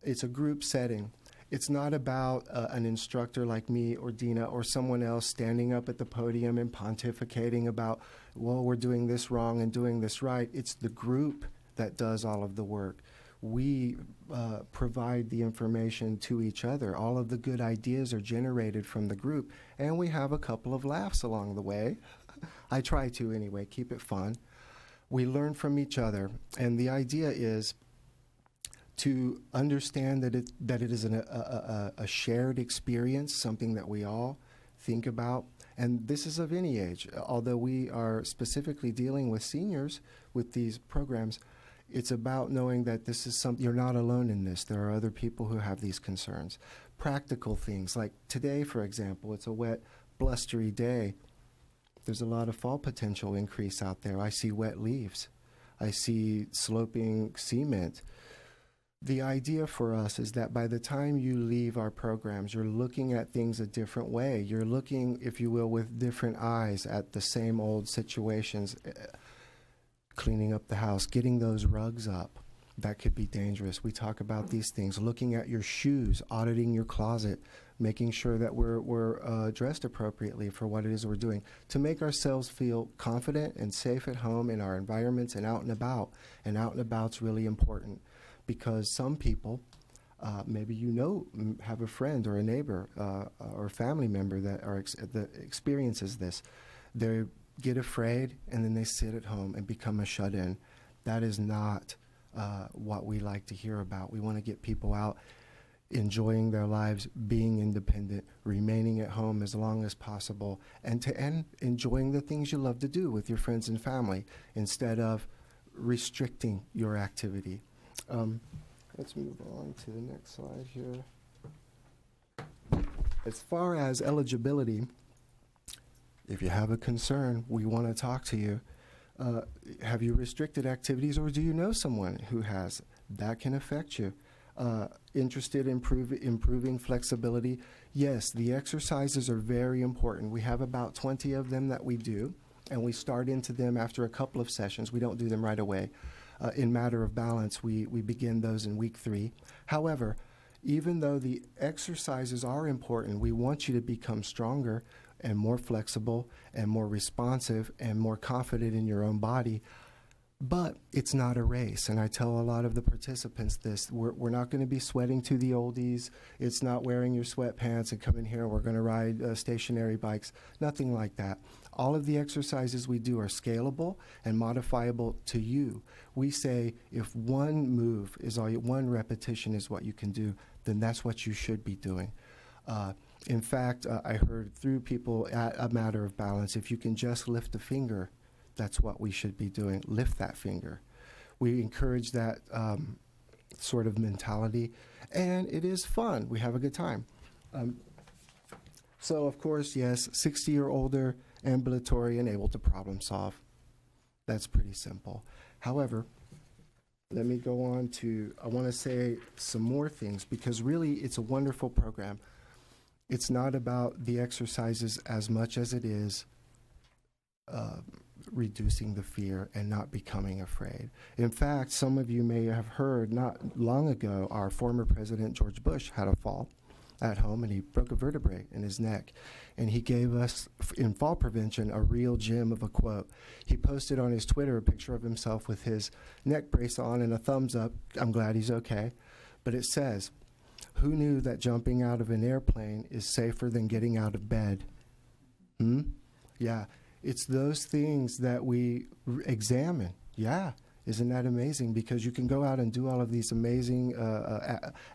It's a group setting. It's not about an instructor like me or Dina or someone else standing up at the podium and pontificating about, well, we're doing this wrong and doing this right. It's the group that does all of the work. We provide the information to each other. All of the good ideas are generated from the group, and we have a couple of laughs along the way. I try to anyway, keep it fun. We learn from each other, and the idea is to understand that it is a shared experience, something that we all think about. And this is of any age. Although we are specifically dealing with seniors with these programs, it's about knowing that this is something, you're not alone in this. There are other people who have these concerns. Practical things, like today, for example, it's a wet, blustery day. There's a lot of fall potential increase out there. I see wet leaves. I see sloping cement. The idea for us is that by the time you leave our programs, you're looking at things a different way. You're looking, if you will, with different eyes at the same old situations. Cleaning up the house, getting those rugs up, that could be dangerous. We talk about these things. Looking at your shoes, auditing your closet, making sure that we're dressed appropriately for what it is we're doing, to make ourselves feel confident and safe at home in our environments and out and about. And out and about's really important, because some people Maybe have a friend or a neighbor or family member that that experiences this. They get afraid and then they sit at home and become a shut-in. That is not what we like to hear about. We want to get people out enjoying their lives, being independent, remaining at home as long as possible, and enjoying the things you love to do with your friends and family instead of restricting your activity. Let's move on to the next slide here. As far as eligibility, if you have a concern, we want to talk to you. Have you restricted activities, or do you know someone who has? That can affect you. Interested in improving flexibility? Yes, the exercises are very important. We have about 20 of them that we do, and we start into them after a couple of sessions. We don't do them right away. In Matter of Balance, we begin those in week 3. However, even though the exercises are important, we want you to become stronger and more flexible and more responsive and more confident in your own body. But it's not a race, and I tell a lot of the participants this. We're not going to be sweating to the oldies. It's not wearing your sweatpants and come in here and we're going to ride stationary bikes. Nothing like that. All of the exercises we do are scalable and modifiable to you. We say if one move is one repetition is what you can do, then that's what you should be doing. In fact, I heard through people at A Matter of Balance, if you can just lift a finger, that's what we should be doing. Lift that finger. We encourage that sort of mentality, and it is fun. We have a good time. So, of course, yes, 60 or older, ambulatory, and able to problem solve. That's pretty simple. However, let me go on to, I want to say some more things, because really it's a wonderful program. It's not about the exercises as much as it is reducing the fear and not becoming afraid. In fact, some of you may have heard not long ago, our former President George Bush had a fall at home and he broke a vertebrae in his neck. And he gave us, in fall prevention, a real gem of a quote. He posted on his Twitter a picture of himself with his neck brace on and a thumbs up. I'm glad he's okay. But it says, "Who knew that jumping out of an airplane is safer than getting out of bed?" Yeah. It's those things that we examine. Yeah, isn't that amazing? Because you can go out and do all of these amazing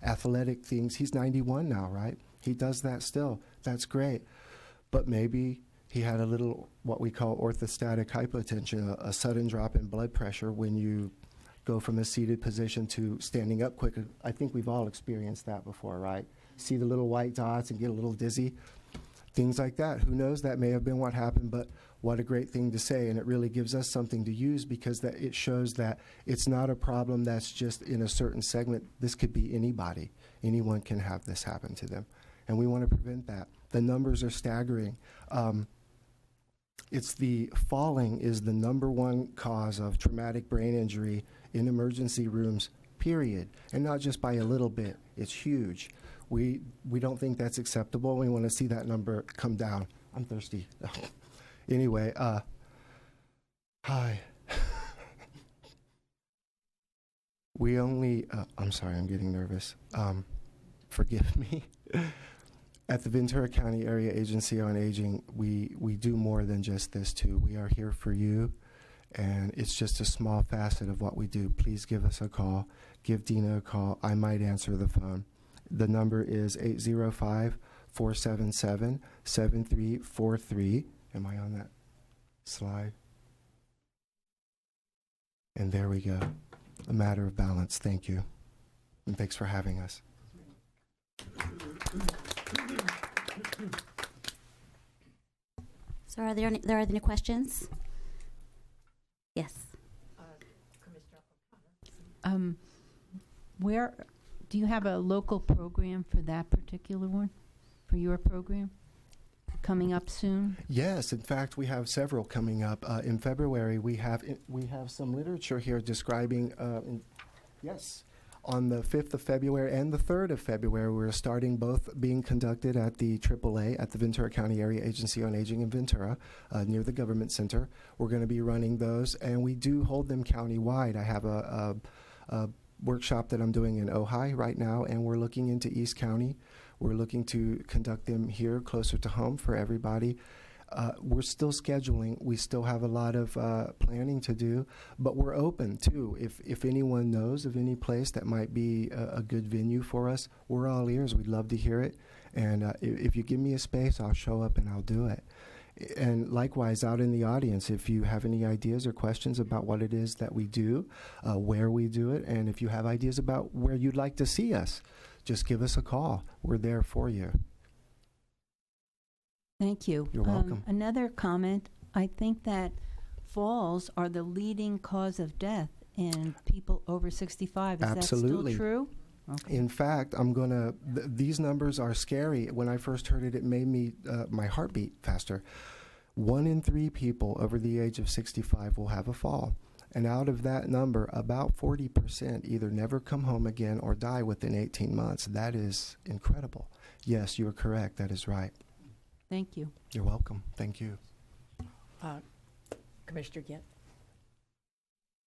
athletic things. He's 91 now, right? He does that still. That's great. But maybe he had a little, what we call orthostatic hypotension, a sudden drop in blood pressure when you go from a seated position to standing up quicker. I think we've all experienced that before, right? See the little white dots and get a little dizzy. Things like that. Who knows? That may have been what happened, but what a great thing to say, and it really gives us something to use because that it shows that it's not a problem that's just in a certain segment. This could be anybody. Anyone can have this happen to them, and we want to prevent that. The numbers are staggering. It's the falling is the #1 cause of traumatic brain injury in emergency rooms, period, and not just by a little bit. It's huge. We don't think that's acceptable. We want to see that number come down. I'm thirsty. Anyway, hi. We only, I'm sorry, I'm getting nervous. Forgive me. At the Ventura County Area Agency on Aging, we do more than just this too. We are here for you, and it's just a small facet of what we do. Please give us a call. Give Dina a call. I might answer the phone. The number is 805-477-7343. Am I on that slide? And there we go. A Matter of Balance. Thank you. And thanks for having us. So are there any questions? Yes. Where do you have a local program for that particular one? For your program? Coming up soon? Yes, in fact, we have several coming up. In February, we have some literature here describing, yes, on the 5th of February and the 3rd of February, we're starting both being conducted at the AAA, at the Ventura County Area Agency on Aging in Ventura, near the Government Center. We're going to be running those, and we do hold them county-wide. I have a workshop that I'm doing in Ojai right now, and we're looking into East County. We're looking to conduct them here closer to home for everybody. We're still scheduling. We still have a lot of planning to do, but we're open too. If anyone knows of any place that might be a good venue for us, we're all ears. We'd love to hear it. And if you give me a space, I'll show up and I'll do it. And likewise, out in the audience, if you have any ideas or questions about what it is that we do, where we do it, and if you have ideas about where you'd like to see us, just give us a call. We're there for you. Thank you. You're welcome. Another comment, I think that falls are the leading cause of death in people over 65. Is Absolutely. that still true? Okay. In fact, these numbers are scary. When I first heard it, it made me, my heart beat faster. 1 in 3 people over the age of 65 will have a fall. And out of that number, about 40% either never come home again or die within 18 months. That is incredible. Yes, you're correct. That is right. Thank you. You're welcome. Thank you. Commissioner Gitt.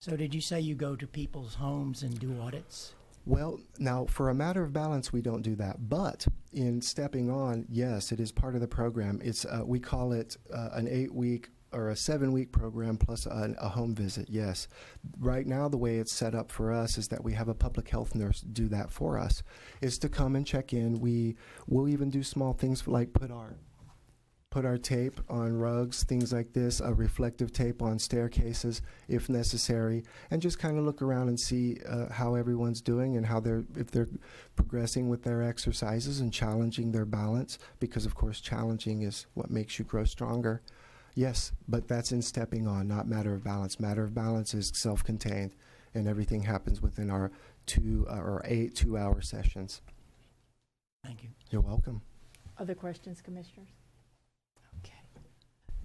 So did you say you go to people's homes and do audits? Well, now, for a matter of balance, we don't do that. But in stepping on, yes, it is part of the program. It's we call it an 8-week or a 7-week program plus a home visit, yes. Right now, the way it's set up for us is that we have a public health nurse do that for us, is to come and check in. We'll even do small things like put our tape on rugs, things like this, a reflective tape on staircases if necessary, and just kind of look around and see how everyone's doing and if they're progressing with their exercises and challenging their balance, because of course challenging is what makes you grow stronger. Yes, but that's in stepping on, not matter of balance. Matter of balance is self-contained, and everything happens within our 2 or 8 2-hour sessions. Thank you. You're welcome. Other questions, commissioners?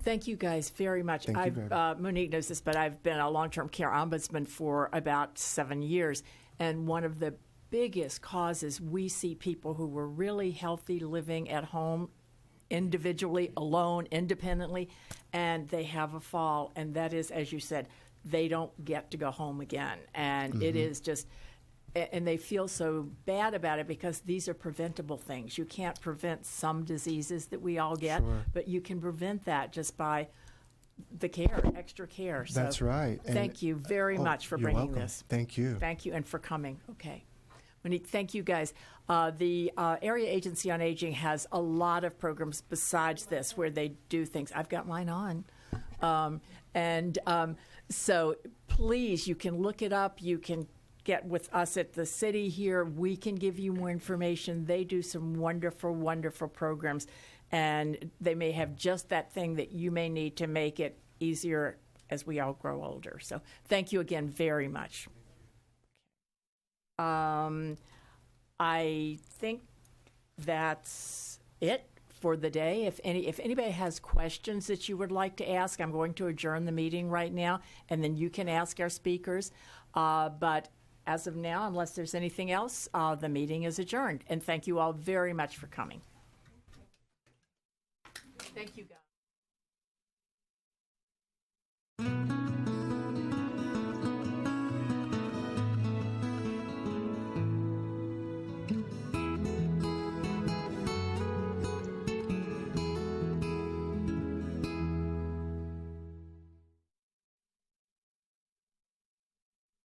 Thank you guys very much. Thank you very much. Monique knows this, but I've been a long-term care ombudsman for about 7 years. And one of the biggest causes, we see people who were really healthy living at home individually, alone, independently, and they have a fall. And that is, as you said, they don't get to go home again. And it is just... And they feel so bad about it because these are preventable things. You can't prevent some diseases that we all get, Sure. but you can prevent that just by the care, extra care. So That's right. Thank you very much for you're bringing welcome. this. Thank you. Thank you, and for coming. Okay. Monique, thank you guys. The Area Agency on Aging has a lot of programs besides this where they do things. I've got mine on. So please, you can look it up. You can get with us at the city here. We can give you more information. They do some wonderful, wonderful programs, and they may have just that thing that you may need to make it easier as we all grow older. So thank you again very much. I think that's it for the day. If anybody has questions that you would like to ask, I'm going to adjourn the meeting right now, and then you can ask our speakers. But as of now, unless there's anything else, the meeting is adjourned. And thank you all very much for coming. Thank you, guys.